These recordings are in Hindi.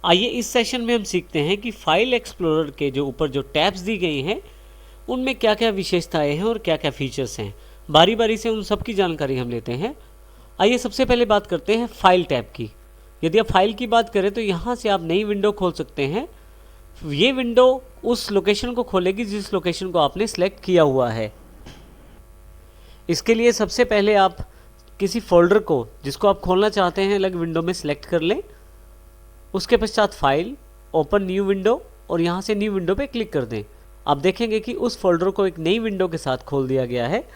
आइए इस सेशन में हम सीखते हैं कि फाइल एक्सप्लोरर के जो ऊपर जो टैब्स दी गई हैं उनमें क्या क्या विशेषताएं हैं और क्या क्या फीचर्स हैं। बारी बारी से उन सब की जानकारी हम लेते हैं। आइए सबसे पहले बात करते हैं फाइल टैब की। यदि आप फाइल की बात करें तो यहाँ से आप नई विंडो खोल सकते हैं। ये विंडो उस लोकेशन को खोलेगी जिस लोकेशन को आपने सेलेक्ट किया हुआ है। इसके लिए सबसे पहले आप किसी फोल्डर को जिसको आप खोलना चाहते हैं अलग विंडो में सेलेक्ट कर लें। उसके पश्चात फाइल, ओपन न्यू विंडो और यहाँ से न्यू विंडो पे क्लिक कर दें। आप देखेंगे कि उस फोल्डर को एक नई विंडो के साथ खोल दिया गया है।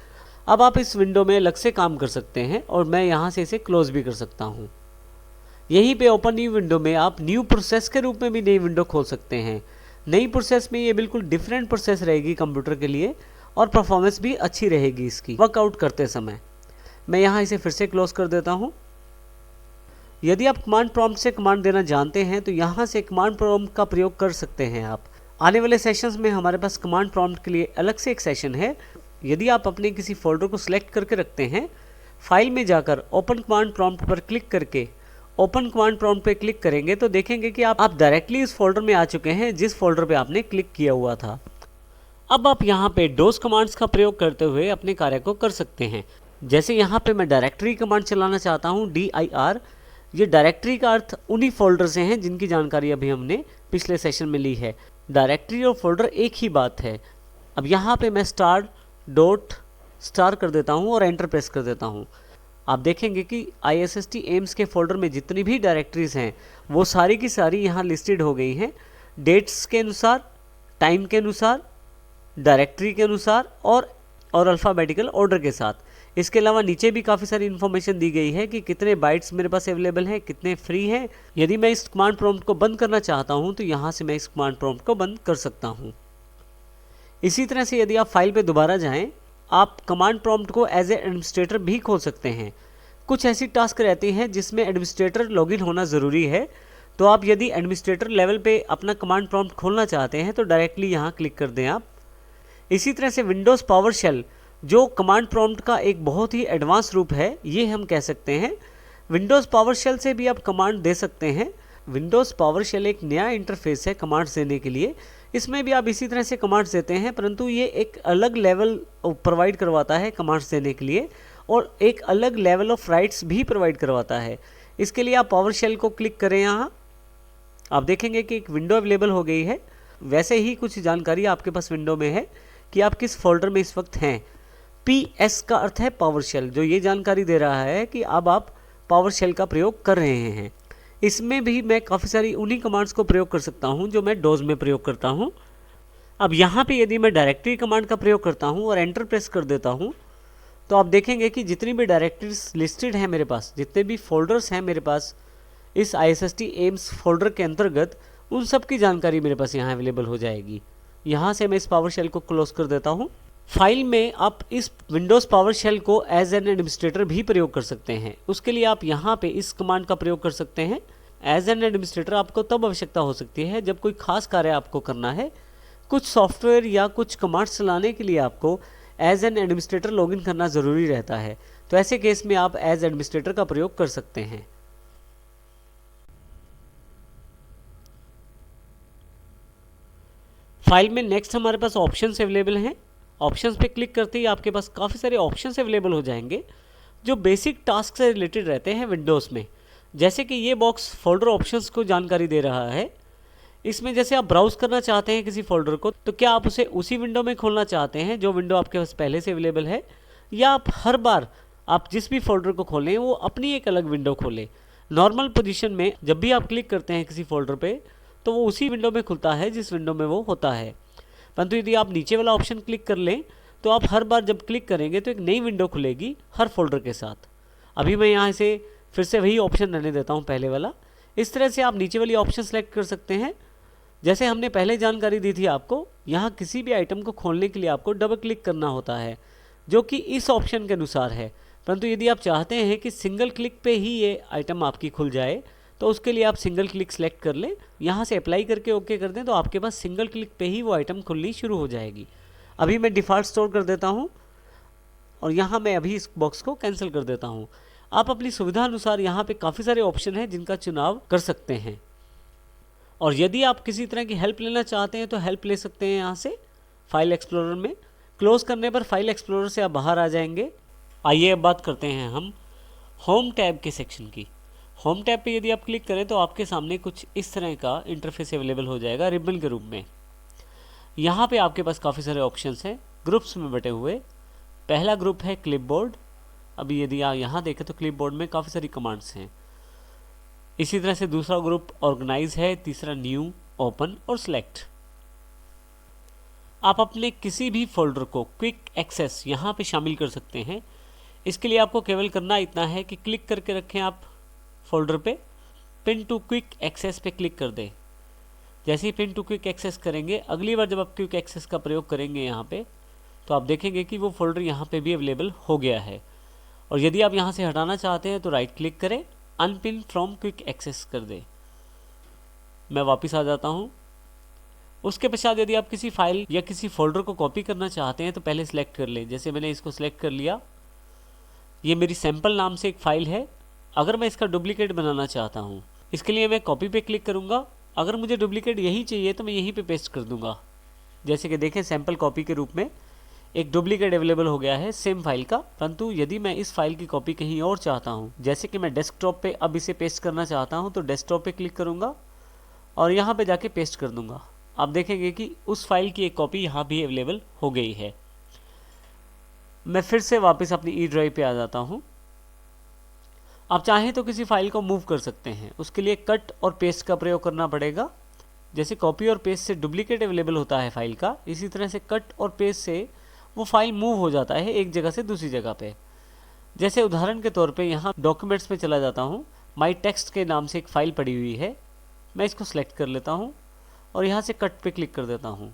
अब आप इस विंडो में अलग से काम कर सकते हैं और मैं यहाँ से इसे क्लोज भी कर सकता हूँ। यहीं पे ओपन न्यू विंडो में आप न्यू प्रोसेस के रूप में भी नई विंडो खोल सकते हैं। नई प्रोसेस में ये बिल्कुल डिफरेंट प्रोसेस रहेगी कंप्यूटर के लिए और परफॉर्मेंस भी अच्छी रहेगी इसकी वर्कआउट करते समय। मैं यहाँ इसे फिर से क्लोज कर देता हूँ। यदि आप कमांड प्रॉम्प्ट से कमांड देना जानते हैं तो यहाँ से कमांड प्रॉम्प्ट का प्रयोग कर सकते हैं आप। आने वाले सेशंस में हमारे पास कमांड प्रॉम्प्ट के लिए अलग से एक सेशन है। यदि आप अपने किसी फोल्डर को सिलेक्ट करके रखते हैं, फाइल में जाकर ओपन कमांड प्रॉम्प्ट पर क्लिक करके ओपन कमांड प्रॉम्प्ट पे क्लिक करेंगे तो देखेंगे कि आप डायरेक्टली इस फोल्डर में आ चुके हैं जिस फोल्डर पे आपने क्लिक किया हुआ था। अब आप यहाँ पे डोज कमांड्स का प्रयोग करते हुए अपने कार्य को कर सकते हैं। जैसे यहाँ पे मैं डायरेक्टरी कमांड चलाना चाहता हूँ, dir। ये डायरेक्टरी का अर्थ उन्हीं फोल्डर से हैं जिनकी जानकारी अभी हमने पिछले सेशन में ली है। डायरेक्टरी और फोल्डर एक ही बात है। अब यहाँ पे मैं स्टार कर देता हूँ और एंटर प्रेस कर देता हूँ। आप देखेंगे कि ISST एम्स के फोल्डर में जितनी भी डायरेक्टरीज हैं वो सारी की सारी यहाँ लिस्टेड हो गई हैं, डेट्स के अनुसार, टाइम के अनुसार, डायरेक्टरी के अनुसार और अल्फ़ाबेटिकल ऑर्डर के साथ। इसके अलावा नीचे भी काफ़ी सारी इन्फॉर्मेशन दी गई है कि कितने बाइट्स मेरे पास अवेलेबल हैं, कितने फ्री हैं। यदि मैं इस कमांड प्रॉम्प्ट को बंद करना चाहता हूं तो यहां से मैं इस कमांड प्रॉम्प्ट को बंद कर सकता हूं। इसी तरह से यदि आप फाइल पे दोबारा जाएं, आप कमांड प्रॉम्प्ट को एज ए एडमिनिस्ट्रेटर भी खोल सकते हैं। कुछ ऐसी टास्क रहती हैं जिसमें एडमिनिस्ट्रेटर लॉगिन होना ज़रूरी है, तो आप यदि एडमिनिस्ट्रेटर लेवल पे अपना कमांड प्रॉम्प्ट खोलना चाहते हैं तो डायरेक्टली यहाँ क्लिक कर दें आप। इसी तरह से विंडोज़ पावर शेल जो कमांड प्रॉम्प्ट का एक बहुत ही एडवांस रूप है, ये हम कह सकते हैं। विंडोज़ पावर शेल से भी आप कमांड दे सकते हैं। विंडोज़ पावर शेल एक नया इंटरफेस है कमांड्स देने के लिए। इसमें भी आप इसी तरह से कमांड्स देते हैं, परंतु ये एक अलग लेवल प्रोवाइड करवाता है कमांड्स देने के लिए और एक अलग लेवल ऑफ राइट्स भी प्रोवाइड करवाता है। इसके लिए आप पावर शेल को क्लिक करें। यहाँ आप देखेंगे कि एक विंडो अवेलेबल हो गई है। वैसे ही कुछ जानकारी आपके पास विंडो में है कि आप किस फोल्डर में इस वक्त हैं। PS का अर्थ है पावर शेल, जो ये जानकारी दे रहा है कि अब आप पावर शेल का प्रयोग कर रहे हैं। इसमें भी मैं काफ़ी सारी उन्हीं कमांड्स को प्रयोग कर सकता हूं जो मैं डोज में प्रयोग करता हूं। अब यहाँ पे यदि मैं डायरेक्टरी कमांड का प्रयोग करता हूं और एंटर प्रेस कर देता हूं तो आप देखेंगे कि जितनी भी डायरेक्टरीज लिस्टेड हैं मेरे पास, जितने भी फोल्डर्स हैं मेरे पास इस ISST एम्स फोल्डर के अंतर्गत, उन सब की जानकारी मेरे पास यहाँ अवेलेबल हो जाएगी। यहाँ से मैं इस पावर शेल को क्लोज कर देता हूँ। फाइल में आप इस विंडोज़ पावर शेल को एज एन एडमिनिस्ट्रेटर भी प्रयोग कर सकते हैं। उसके लिए आप यहाँ पे इस कमांड का प्रयोग कर सकते हैं। एज एन एडमिनिस्ट्रेटर आपको तब आवश्यकता हो सकती है जब कोई खास कार्य आपको करना है। कुछ सॉफ्टवेयर या कुछ कमांड्स चलाने के लिए आपको एज एन एडमिनिस्ट्रेटर लॉगिन करना ज़रूरी रहता है, तो ऐसे केस में आप एज एडमिनिस्ट्रेटर का प्रयोग कर सकते हैं। फाइल में नेक्स्ट हमारे पास ऑप्शंस अवेलेबल हैं। ऑप्शंस पे क्लिक करते ही आपके पास काफ़ी सारे ऑप्शंस अवेलेबल हो जाएंगे जो बेसिक टास्क से रिलेटेड रहते हैं विंडोज़ में। जैसे कि ये बॉक्स फोल्डर ऑप्शंस को जानकारी दे रहा है। इसमें जैसे आप ब्राउज़ करना चाहते हैं किसी फोल्डर को, तो क्या आप उसे उसी विंडो में खोलना चाहते हैं जो विंडो आपके पास पहले से अवेलेबल है, या आप हर बार आप जिस भी फोल्डर को खोलें वो अपनी एक अलग विंडो खोलें। नॉर्मल पोजीशन में जब भी आप क्लिक करते हैं किसी फोल्डर पे तो वो उसी विंडो में खुलता है जिस विंडो में वो होता है। परंतु यदि आप नीचे वाला ऑप्शन क्लिक कर लें तो आप हर बार जब क्लिक करेंगे तो एक नई विंडो खुलेगी हर फोल्डर के साथ। अभी मैं यहाँ से फिर से वही ऑप्शन रहने देता हूँ पहले वाला। इस तरह से आप नीचे वाली ऑप्शन सेलेक्ट कर सकते हैं। जैसे हमने पहले जानकारी दी थी आपको, यहाँ किसी भी आइटम को खोलने के लिए आपको डबल क्लिक करना होता है, जो कि इस ऑप्शन के अनुसार है। परंतु यदि आप चाहते हैं कि सिंगल क्लिक पे ही ये आइटम आपकी खुल जाए तो उसके लिए आप सिंगल क्लिक सेलेक्ट कर लें। यहाँ से अप्लाई करके ओके कर दें तो आपके पास सिंगल क्लिक पे ही वो आइटम खुलनी शुरू हो जाएगी। अभी मैं डिफ़ॉल्ट स्टोर कर देता हूँ और यहाँ मैं अभी इस बॉक्स को कैंसिल कर देता हूँ। आप अपनी सुविधा अनुसार यहाँ पे काफ़ी सारे ऑप्शन हैं जिनका चुनाव कर सकते हैं। और यदि आप किसी तरह की हेल्प लेना चाहते हैं तो हेल्प ले सकते हैं यहाँ से फाइल एक्सप्लोरर में। क्लोज करने पर फाइल एक्सप्लोरर से आप बाहर आ जाएंगे। आइए अब बात करते हैं हम होम टैब के सेक्शन की। होम टैब पे यदि आप क्लिक करें तो आपके सामने कुछ इस तरह का इंटरफेस अवेलेबल हो जाएगा रिबन के रूप में। यहाँ पे आपके पास काफ़ी सारे ऑप्शंस हैं ग्रुप्स में बटे हुए। पहला ग्रुप है क्लिपबोर्ड। अभी यदि आप यहाँ देखें तो क्लिपबोर्ड में काफ़ी सारी कमांड्स हैं। इसी तरह से दूसरा ग्रुप ऑर्गेनाइज है, तीसरा न्यू, ओपन और सिलेक्ट। आप अपने किसी भी फोल्डर को क्विक एक्सेस यहाँ पे शामिल कर सकते हैं। इसके लिए आपको केवल करना इतना है कि क्लिक करके रखें आप फोल्डर पे, पिन टू क्विक एक्सेस पे क्लिक कर दें। जैसे ही पिन टू क्विक एक्सेस करेंगे, अगली बार जब आप क्विक एक्सेस का प्रयोग करेंगे यहाँ पे, तो आप देखेंगे कि वो फोल्डर यहाँ पे भी अवेलेबल हो गया है। और यदि आप यहाँ से हटाना चाहते हैं तो राइट क्लिक करें, अनपिन फ्रॉम क्विक एक्सेस कर दें। मैं वापस आ जाता हूँ। उसके पश्चात यदि आप किसी फाइल या किसी फोल्डर को कॉपी करना चाहते हैं तो पहले सिलेक्ट कर लें। जैसे मैंने इसको सिलेक्ट कर लिया, ये मेरी सैम्पल नाम से एक फ़ाइल है। अगर मैं इसका डुप्लीकेट बनाना चाहता हूँ, इसके लिए मैं कॉपी पे क्लिक करूँगा। अगर मुझे डुप्लीकेट यही चाहिए तो मैं यहीं पे पेस्ट कर दूँगा। जैसे कि देखें, सैम्पल कॉपी के रूप में एक डुप्लीकेट अवेलेबल हो गया है सेम फाइल का। परंतु यदि मैं इस फाइल की कॉपी कहीं और चाहता हूँ, जैसे कि मैं डेस्कटॉप पे अब इसे पेस्ट करना चाहता हूँ, तो डेस्कटॉप पे क्लिक करूँगा और यहाँ पे जाके पेस्ट कर दूँगा। आप देखेंगे कि उस फाइल की एक कॉपी यहाँ भी अवेलेबल हो गई है। मैं फिर से वापस अपनी ई ड्राइव पे आ जाता हूँ। आप चाहें तो किसी फाइल को मूव कर सकते हैं। उसके लिए कट और पेस्ट का प्रयोग करना पड़ेगा। जैसे कॉपी और पेस्ट से डुप्लीकेट अवेलेबल होता है फाइल का, इसी तरह से कट और पेस्ट से वो फाइल मूव हो जाता है एक जगह से दूसरी जगह पे। जैसे उदाहरण के तौर पे यहाँ डॉक्यूमेंट्स में चला जाता हूँ। माई टेक्स्ट के नाम से एक फ़ाइल पड़ी हुई है, मैं इसको सेलेक्ट कर लेता हूँ और यहाँ से कट पे क्लिक कर देता हूँ।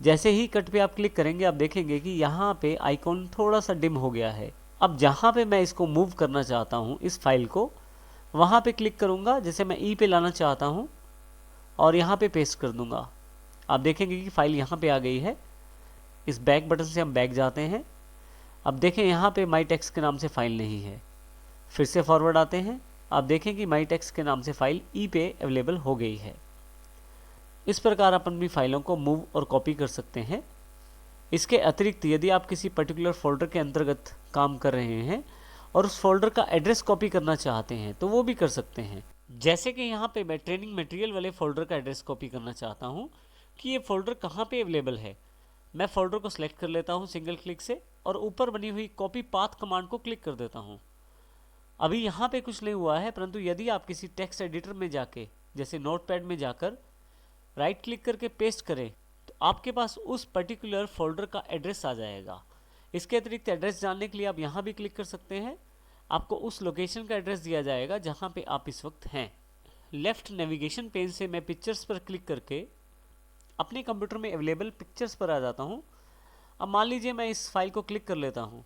जैसे ही कट पे आप क्लिक करेंगे, आप देखेंगे कि यहाँ पे आइकॉन थोड़ा सा डिम हो गया है। अब जहाँ पे मैं इसको मूव करना चाहता हूँ इस फाइल को, वहाँ पे क्लिक करूँगा। जैसे मैं ई पे लाना चाहता हूँ और यहाँ पे पेस्ट कर दूँगा। आप देखेंगे कि फ़ाइल यहाँ पे आ गई है। इस बैक बटन से हम बैक जाते हैं। अब देखें यहाँ पे माई टेक्स्ट के नाम से फ़ाइल नहीं है। फिर से फॉरवर्ड आते हैं। आप देखें कि माई टेक्स्ट के नाम से फ़ाइल ई पे अवेलेबल हो गई है। इस प्रकार आप अपनी फाइलों को मूव और कॉपी कर सकते हैं। इसके अतिरिक्त यदि आप किसी पर्टिकुलर फोल्डर के अंतर्गत काम कर रहे हैं और उस फोल्डर का एड्रेस कॉपी करना चाहते हैं तो वो भी कर सकते हैं। जैसे कि यहाँ पे मैं ट्रेनिंग मटेरियल वाले फोल्डर का एड्रेस कॉपी करना चाहता हूँ कि ये फोल्डर कहाँ पे अवेलेबल है। मैं फोल्डर को सिलेक्ट कर लेता हूँ सिंगल क्लिक से और ऊपर बनी हुई कॉपी पाथ कमांड को क्लिक कर देता हूँ। अभी यहाँ पे कुछ नहीं हुआ है, परंतु यदि आप किसी टेक्स्ट एडिटर में जाके, जैसे नोटपैड में जाकर राइट क्लिक करके पेस्ट करें, तो आपके पास उस पर्टिकुलर फोल्डर का एड्रेस आ जाएगा। इसके अतिरिक्त एड्रेस जानने के लिए आप यहाँ भी क्लिक कर सकते हैं। आपको उस लोकेशन का एड्रेस दिया जाएगा जहाँ पे आप इस वक्त हैं। लेफ्ट नेविगेशन पेज से मैं पिक्चर्स पर क्लिक करके अपने कंप्यूटर में अवेलेबल पिक्चर्स पर आ जाता हूँ। अब मान लीजिए मैं इस फाइल को क्लिक कर लेता हूँ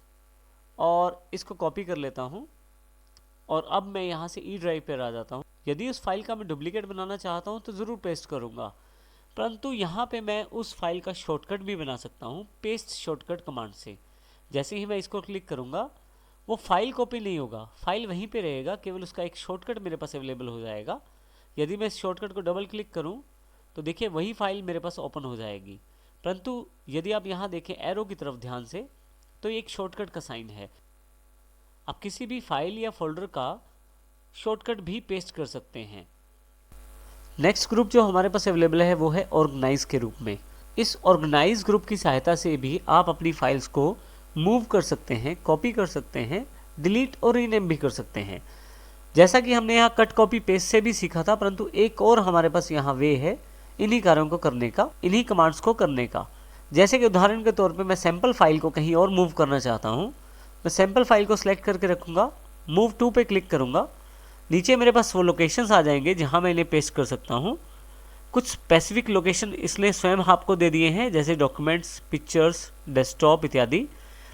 और इसको कॉपी कर लेता हूँ और अब मैं यहाँ से ई ड्राइव पर आ जाता हूँ। यदि उस फाइल का मैं डुप्लीकेट बनाना चाहता हूँ तो ज़रूर पेस्ट करूँगा, परंतु यहाँ पे मैं उस फाइल का शॉर्टकट भी बना सकता हूँ पेस्ट शॉर्टकट कमांड से। जैसे ही मैं इसको क्लिक करूँगा, वो फाइल कॉपी नहीं होगा, फाइल वहीं पे रहेगा, केवल उसका एक शॉर्टकट मेरे पास अवेलेबल हो जाएगा। यदि मैं इस शॉर्टकट को डबल क्लिक करूँ तो देखिए वही फाइल मेरे पास ओपन हो जाएगी। परंतु यदि आप यहाँ देखें एरो की तरफ ध्यान से, तो ये एक शॉर्टकट का साइन है। आप किसी भी फाइल या फोल्डर का शॉर्टकट भी पेस्ट कर सकते हैं। नेक्स्ट ग्रुप जो हमारे पास अवेलेबल है वो है ऑर्गेनाइज के रूप में। इस ऑर्गेनाइज ग्रुप की सहायता से भी आप अपनी फाइल्स को मूव कर सकते हैं, कॉपी कर सकते हैं, डिलीट और रीनेम भी कर सकते हैं। जैसा कि हमने यहाँ कट कॉपी पेस्ट से भी सीखा था, परंतु एक और हमारे पास यहाँ वे है इन्हीं कार्यों को करने का, इन्हीं कमांड्स को करने का। जैसे कि उदाहरण के तौर पे मैं सैम्पल फाइल को कहीं और मूव करना चाहता हूँ। मैं सैम्पल फाइल को सिलेक्ट करके रखूँगा, मूव टू पे क्लिक करूँगा। नीचे मेरे पास वो लोकेशंस आ जाएंगे जहाँ मैं इन्हें पेस्ट कर सकता हूँ। कुछ स्पेसिफिक लोकेशन इसने स्वयं आपको दे दिए हैं, जैसे डॉक्यूमेंट्स, पिक्चर्स, डेस्कटॉप इत्यादि।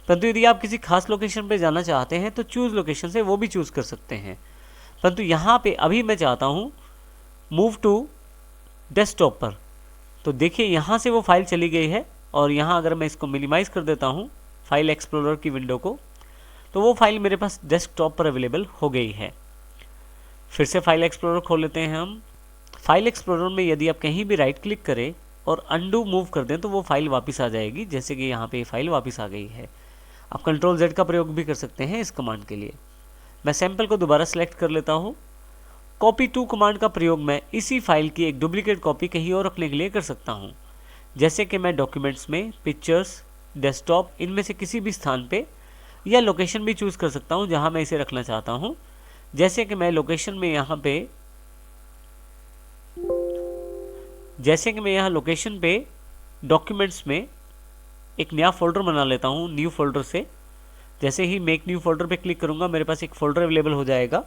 परंतु यदि आप किसी खास लोकेशन पे जाना चाहते हैं तो चूज़ लोकेशन से वो भी चूज़ कर सकते हैं। परंतु यहाँ पे अभी मैं चाहता हूँ मूव टू डेस्कटॉप पर, तो देखिए यहाँ से वो फाइल चली गई है। और यहाँ अगर मैं इसको मिनिमाइज़ कर देता हूँ फाइल एक्सप्लोरर की विंडो को, तो वो फाइल मेरे पास डेस्कटॉप पर अवेलेबल हो गई है। फिर से फाइल एक्सप्लोरर खोल लेते हैं हम। फाइल एक्सप्लोरर में यदि आप कहीं भी राइट क्लिक करें और अंडू मूव कर दें तो वो फाइल वापस आ जाएगी, जैसे कि यहाँ पे ये फाइल वापस आ गई है। आप कंट्रोल Z का प्रयोग भी कर सकते हैं इस कमांड के लिए। मैं सैंपल को दोबारा सेलेक्ट कर लेता हूँ। कॉपी टू कमांड का प्रयोग मैं इसी फाइल की एक डुप्लीकेट कॉपी कहीं और रखने के लिए कर सकता हूँ, जैसे कि मैं डॉक्यूमेंट्स में, पिक्चर्स, डेस्कटॉप, इनमें से किसी भी स्थान पे, या लोकेशन भी चूज़ कर सकता हूँ जहाँ मैं इसे रखना चाहता हूँ। जैसे कि मैं लोकेशन में यहाँ पे डॉक्यूमेंट्स में एक नया फोल्डर बना लेता हूँ न्यू फोल्डर से। जैसे ही मेक न्यू फोल्डर पे क्लिक करूँगा मेरे पास एक फोल्डर अवेलेबल हो जाएगा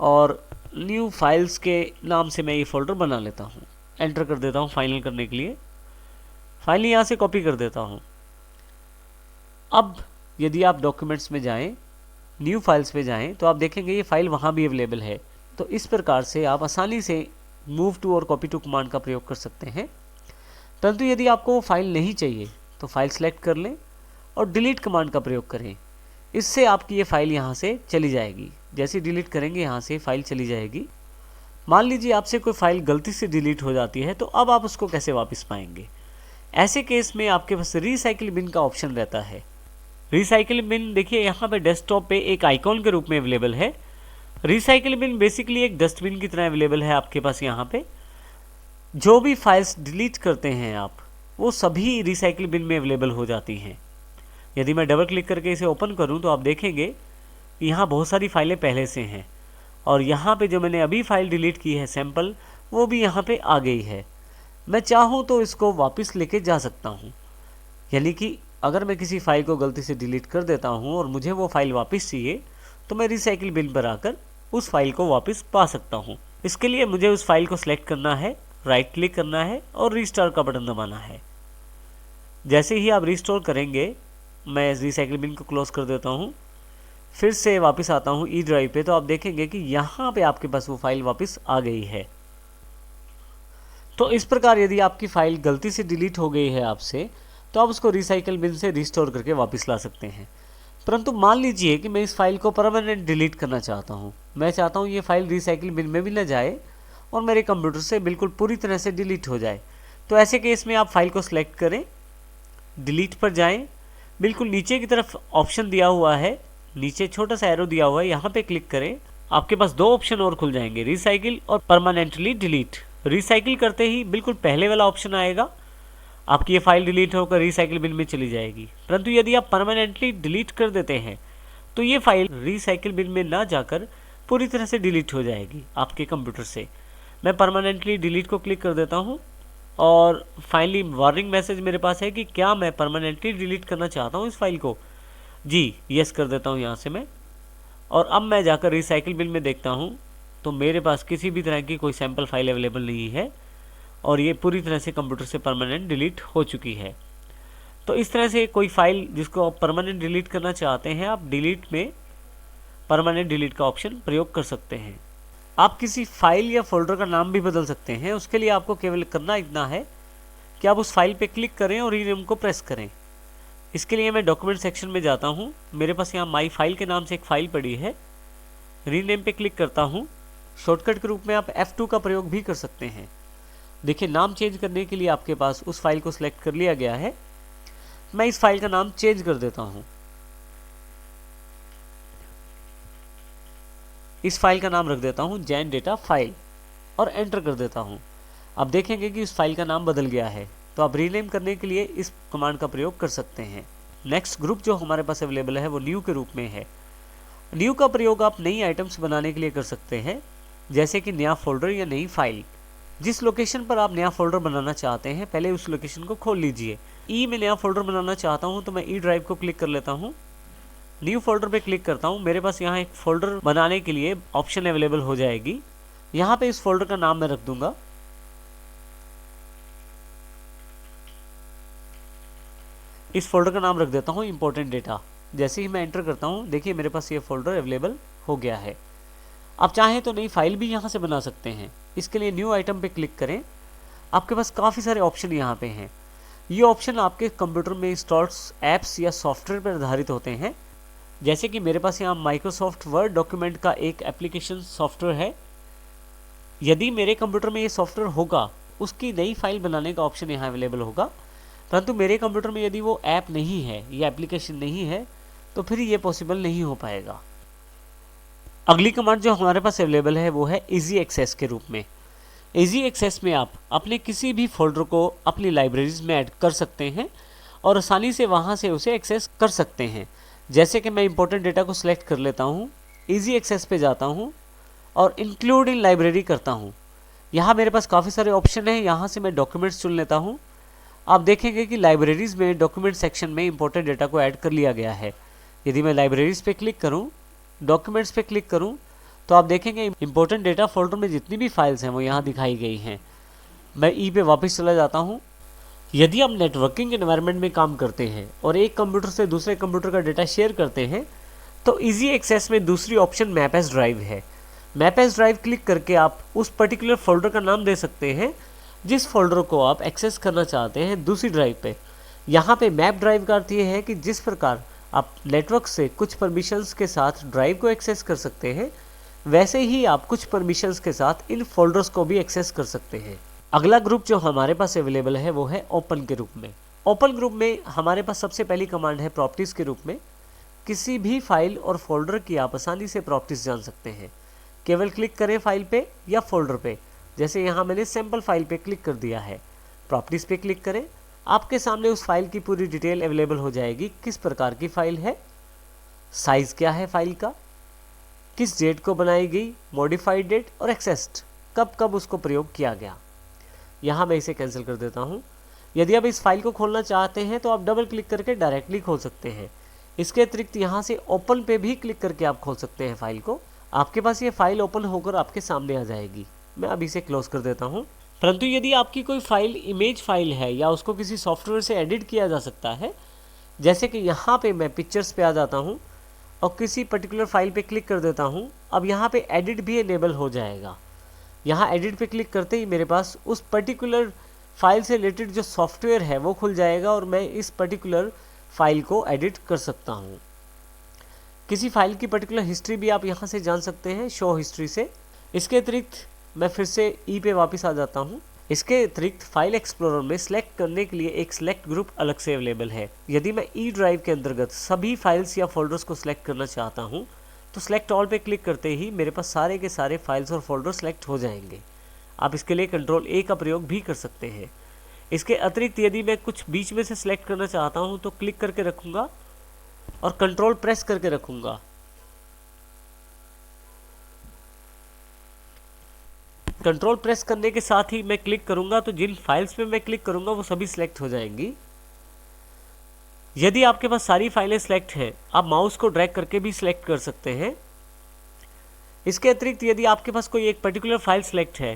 और न्यू फाइल्स के नाम से मैं ये फोल्डर बना लेता हूँ। एंटर कर देता हूँ फाइनल करने के लिए। फाइल यहाँ से कॉपी कर देता हूँ। अब यदि आप डॉक्यूमेंट्स में जाएं, न्यू फाइल्स पे जाएं, तो आप देखेंगे ये फाइल वहाँ भी अवेलेबल है। तो इस प्रकार से आप आसानी से मूव टू और कॉपी टू कमांड का प्रयोग कर सकते हैं। परंतु यदि आपको वो फाइल नहीं चाहिए तो फाइल सेलेक्ट कर लें और डिलीट कमांड का प्रयोग करें। इससे आपकी ये फाइल यहाँ से चली जाएगी। जैसे डिलीट करेंगे यहाँ से फाइल चली जाएगी। मान लीजिए आपसे कोई फाइल गलती से डिलीट हो जाती है, तो अब आप उसको कैसे वापस पाएंगे? ऐसे केस में आपके पास रिसाइकिल बिन का ऑप्शन रहता है। रिसाइकिल बिन देखिए यहाँ पे डेस्कटॉप पे एक आइकॉन के रूप में अवेलेबल है। रिसाइकिल बिन बेसिकली एक डस्टबिन की तरह अवेलेबल है आपके पास। यहाँ पे जो भी फाइल्स डिलीट करते हैं आप, वो सभी रिसाइकिल बिन में अवेलेबल हो जाती हैं। यदि मैं डबल क्लिक करके इसे ओपन करूं तो आप देखेंगे यहाँ बहुत सारी फाइलें पहले से हैं और यहाँ पे जो मैंने अभी फाइल डिलीट की है सैंपल, वो भी यहाँ पे आ गई है। मैं चाहूँ तो इसको वापस लेके जा सकता हूँ। यानी कि अगर मैं किसी फाइल को गलती से डिलीट कर देता हूँ और मुझे वो फाइल वापस चाहिए, तो मैं रिसाइकिल बिन पर आकर उस फाइल को वापस पा सकता हूँ। इसके लिए मुझे उस फाइल को सिलेक्ट करना है, राइट क्लिक करना है और रिस्टोर का बटन दबाना है। जैसे ही आप रिस्टोर करेंगे, मैं रिसाइकिल बिन को क्लोज कर देता हूँ, फिर से वापस आता हूँ ई ड्राइव पे, तो आप देखेंगे कि यहाँ पे आपके पास वो फाइल वापस आ गई है। तो इस प्रकार यदि आपकी फाइल गलती से डिलीट हो गई है आपसे, तो आप उसको रिसाइकिल बिन से रिस्टोर करके वापस ला सकते हैं। परंतु मान लीजिए कि मैं इस फाइल को परमानेंट डिलीट करना चाहता हूँ। मैं चाहता हूँ ये फाइल रिसाइकिल बिन में भी ना जाए और मेरे कंप्यूटर से बिल्कुल पूरी तरह से डिलीट हो जाए। तो ऐसे केस में आप फाइल को सिलेक्ट करें, डिलीट पर जाएं, बिल्कुल नीचे की तरफ ऑप्शन दिया हुआ है, नीचे छोटा सा एरो दिया हुआ है, यहाँ पे क्लिक करें। आपके पास दो ऑप्शन और खुल जाएंगे, रिसाइकिल और परमानेंटली डिलीट। रिसाइकिल करते ही बिल्कुल पहले वाला ऑप्शन आएगा, आपकी ये फाइल डिलीट होकर रिसाइकिल बिन में चली जाएगी। परंतु यदि आप परमानेंटली डिलीट कर देते हैं तो ये फाइल रिसाइकिल बिन में ना जाकर पूरी तरह से डिलीट हो जाएगी आपके कंप्यूटर से। मैं परमानेंटली डिलीट को क्लिक कर देता हूँ और फाइनली वार्निंग मैसेज मेरे पास है कि क्या मैं परमानेंटली डिलीट करना चाहता हूँ इस फाइल को। जी यस कर देता हूँ यहाँ से मैं। और अब मैं जाकर रिसाइकिल बिन में देखता हूँ तो मेरे पास किसी भी तरह की कोई सैम्पल फाइल अवेलेबल नहीं है और ये पूरी तरह से कंप्यूटर से परमानेंट डिलीट हो चुकी है। तो इस तरह से कोई फाइल जिसको आप परमानेंट डिलीट करना चाहते हैं, आप डिलीट में परमानेंट डिलीट का ऑप्शन प्रयोग कर सकते हैं। आप किसी फाइल या फोल्डर का नाम भी बदल सकते हैं। उसके लिए आपको केवल करना इतना है कि आप उस फाइल पे क्लिक करें और रीनेम को प्रेस करें। इसके लिए मैं डॉक्यूमेंट सेक्शन में जाता हूँ। मेरे पास यहाँ माई फाइल के नाम से एक फ़ाइल पड़ी है। रीनेम पे क्लिक करता हूँ। शॉर्टकट के रूप में आप F2 का प्रयोग भी कर सकते हैं। देखिए नाम चेंज करने के लिए आपके पास उस फाइल को सिलेक्ट कर लिया गया है। मैं इस फाइल का नाम चेंज कर देता हूँ। इस फाइल का नाम रख देता हूँ जैन डेटा फाइल और एंटर कर देता हूँ। अब देखेंगे कि इस फाइल का नाम बदल गया है। तो आप रीनेम करने के लिए इस कमांड का प्रयोग कर सकते हैं। नेक्स्ट ग्रुप जो हमारे पास अवेलेबल है वो न्यू के रूप में है। न्यू का प्रयोग आप नई आइटम्स बनाने के लिए कर सकते हैं, जैसे कि नया फोल्डर या नई फाइल। जिस लोकेशन पर आप नया फोल्डर बनाना चाहते हैं पहले उस लोकेशन को खोल लीजिए। ई में नया फोल्डर बनाना चाहता हूँ तो मैं ई ड्राइव को क्लिक कर लेता हूँ। न्यू फोल्डर पे क्लिक करता हूँ। मेरे पास यहाँ एक फोल्डर बनाने के लिए ऑप्शन अवेलेबल हो जाएगी। यहाँ पे इस फोल्डर का नाम मैं रख दूंगा। इस फोल्डर का नाम रख देता हूँ इंपॉर्टेंट डेटा। जैसे ही मैं एंटर करता हूँ देखिए मेरे पास ये फोल्डर अवेलेबल हो गया है। आप चाहें तो नई फाइल भी यहाँ से बना सकते हैं। इसके लिए न्यू आइटम पे क्लिक करें। आपके पास काफ़ी सारे ऑप्शन यहाँ पे हैं। ये ऑप्शन आपके कंप्यूटर में इंस्टॉल्ड ऐप्स या सॉफ्टवेयर पर आधारित होते हैं। जैसे कि मेरे पास यहाँ माइक्रोसॉफ्ट वर्ड डॉक्यूमेंट का एक एप्लीकेशन सॉफ्टवेयर है यदि मेरे कंप्यूटर में ये सॉफ्टवेयर होगा, उसकी नई फाइल बनाने का ऑप्शन यहाँ अवेलेबल होगा, परंतु मेरे कंप्यूटर में यदि वो ऐप नहीं है या एप्लीकेशन नहीं है तो फिर ये पॉसिबल नहीं हो पाएगा। अगली कमांड जो हमारे पास अवेलेबल है वो है इजी एक्सेस के रूप में। इजी एक्सेस में आप अपने किसी भी फोल्डर को अपनी लाइब्रेरीज में ऐड कर सकते हैं और आसानी से वहाँ से उसे एक्सेस कर सकते हैं। जैसे कि मैं इंपॉर्टेंट डेटा को सिलेक्ट कर लेता हूँ, इजी एक्सेस पे जाता हूँ और इंक्लूड इन लाइब्रेरी करता हूँ। यहाँ मेरे पास काफ़ी सारे ऑप्शन हैं, यहाँ से मैं डॉक्यूमेंट्स चुन लेता हूँ। आप देखेंगे कि लाइब्रेरीज़ में डॉक्यूमेंट सेक्शन में इंपॉर्टेंट डेटा को ऐड कर लिया गया है। यदि मैं लाइब्रेरीज़ पे क्लिक करूँ, डॉक्यूमेंट्स पे क्लिक करूँ, तो आप देखेंगे इंपॉर्टेंट डेटा फोल्डर में जितनी भी फाइल्स हैं वो यहाँ दिखाई गई हैं। मैं ई पे वापस चला जाता हूँ। यदि आप नेटवर्किंग एनवायरनमेंट में काम करते हैं और एक कंप्यूटर से दूसरे कंप्यूटर का डेटा शेयर करते हैं तो इजी एक्सेस में दूसरी ऑप्शन मैप एज ड्राइव है। मैप एज ड्राइव क्लिक करके आप उस पर्टिकुलर फोल्डर का नाम दे सकते हैं जिस फोल्डर को आप एक्सेस करना चाहते हैं दूसरी ड्राइव पे। यहाँ पे मैप ड्राइव का अर्थ ये है कि जिस प्रकार आप नेटवर्क से कुछ परमिशंस के साथ ड्राइव को एक्सेस कर सकते हैं, वैसे ही आप कुछ परमिशंस के साथ इन फोल्डर्स को भी एक्सेस कर सकते हैं। अगला ग्रुप जो हमारे पास अवेलेबल है वो है ओपन के रूप में। ओपन ग्रुप में हमारे पास सबसे पहली कमांड है प्रॉपर्टीज़ के रूप में। किसी भी फाइल और फोल्डर की आप आसानी से प्रॉपर्टीज़ जान सकते हैं। केवल क्लिक करें फाइल पे या फोल्डर पे। जैसे यहाँ मैंने सैम्पल फाइल पे क्लिक कर दिया है, प्रॉपर्टीज़ पे क्लिक करें, आपके सामने उस फाइल की पूरी डिटेल अवेलेबल हो जाएगी। किस प्रकार की फ़ाइल है, साइज़ क्या है फाइल का, किस डेट को बनाई गई, मॉडिफाइड डेट और एक्सेस्ड, कब कब उसको प्रयोग किया गया। यहाँ मैं इसे कैंसिल कर देता हूँ। यदि आप इस फाइल को खोलना चाहते हैं तो आप डबल क्लिक करके डायरेक्टली खोल सकते हैं। इसके अतिरिक्त यहाँ से ओपन पे भी क्लिक करके आप खोल सकते हैं फाइल को। आपके पास ये फाइल ओपन होकर आपके सामने आ जाएगी। मैं अभी इसे क्लोज कर देता हूँ। परंतु यदि आपकी कोई फाइल इमेज फाइल है या उसको किसी सॉफ्टवेयर से एडिट किया जा सकता है, जैसे कि यहाँ पे मैं पिक्चर्स पे आ जाता हूँ और किसी पर्टिकुलर फाइल पे क्लिक कर देता हूँ, अब यहाँ पे एडिट भी इनेबल हो जाएगा। यहाँ एडिट पे क्लिक करते ही मेरे पास उस पर्टिकुलर फाइल से रिलेटेड जो सॉफ्टवेयर है वो खुल जाएगा और मैं इस पर्टिकुलर फाइल को एडिट कर सकता हूँ। किसी फाइल की पर्टिकुलर हिस्ट्री भी आप यहाँ से जान सकते हैं, शो हिस्ट्री से। इसके अतिरिक्त मैं फिर से ई पे वापस आ जाता हूँ। इसके अतिरिक्त फाइल एक्सप्लोरर में सिलेक्ट करने के लिए एक सिलेक्ट ग्रुप अलग से अवेलेबल है। यदि मैं ई ड्राइव के अंतर्गत सभी फाइल्स या फोल्डर्स को सिलेक्ट करना चाहता हूँ तो सिलेक्ट ऑल पे क्लिक करते ही मेरे पास सारे के सारे फाइल्स और फोल्डर सिलेक्ट हो जाएंगे। आप इसके लिए कंट्रोल ए का प्रयोग भी कर सकते हैं। इसके अतिरिक्त यदि मैं कुछ बीच में से सिलेक्ट करना चाहता हूँ तो क्लिक करके रखूँगा और कंट्रोल प्रेस करके रखूँगा। कंट्रोल प्रेस करने के साथ ही मैं क्लिक करूंगा तो जिन फाइल्स पे मैं क्लिक करूंगा वो सभी सिलेक्ट हो जाएंगी। यदि आपके पास सारी फाइलें सिलेक्ट हैं, आप माउस को ड्रैग करके भी सिलेक्ट कर सकते हैं। इसके अतिरिक्त यदि आपके पास कोई एक पर्टिकुलर फाइल सिलेक्ट है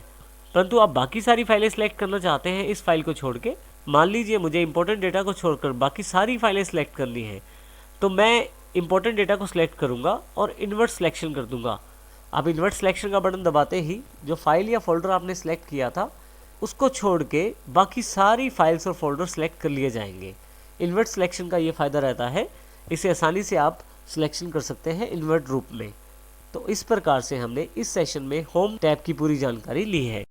परंतु आप बाकी सारी फाइलें सिलेक्ट करना चाहते हैं इस फाइल को छोड़ के, मान लीजिए मुझे इंपॉर्टेंट डेटा को छोड़कर बाकी सारी फाइलें सिलेक्ट करनी है, तो मैं इंपॉर्टेंट डेटा को सिलेक्ट करूंगा और इन्वर्ट सिलेक्शन कर दूंगा। आप इन्वर्ट सिलेक्शन का बटन दबाते ही जो फाइल या फोल्डर आपने सेलेक्ट किया था उसको छोड़ के बाकी सारी फाइल्स और फोल्डर सेलेक्ट कर लिए जाएंगे। इन्वर्ट सिलेक्शन का ये फ़ायदा रहता है, इसे आसानी से आप सिलेक्शन कर सकते हैं इन्वर्ट रूप में। तो इस प्रकार से हमने इस सेशन में होम टैब की पूरी जानकारी ली है।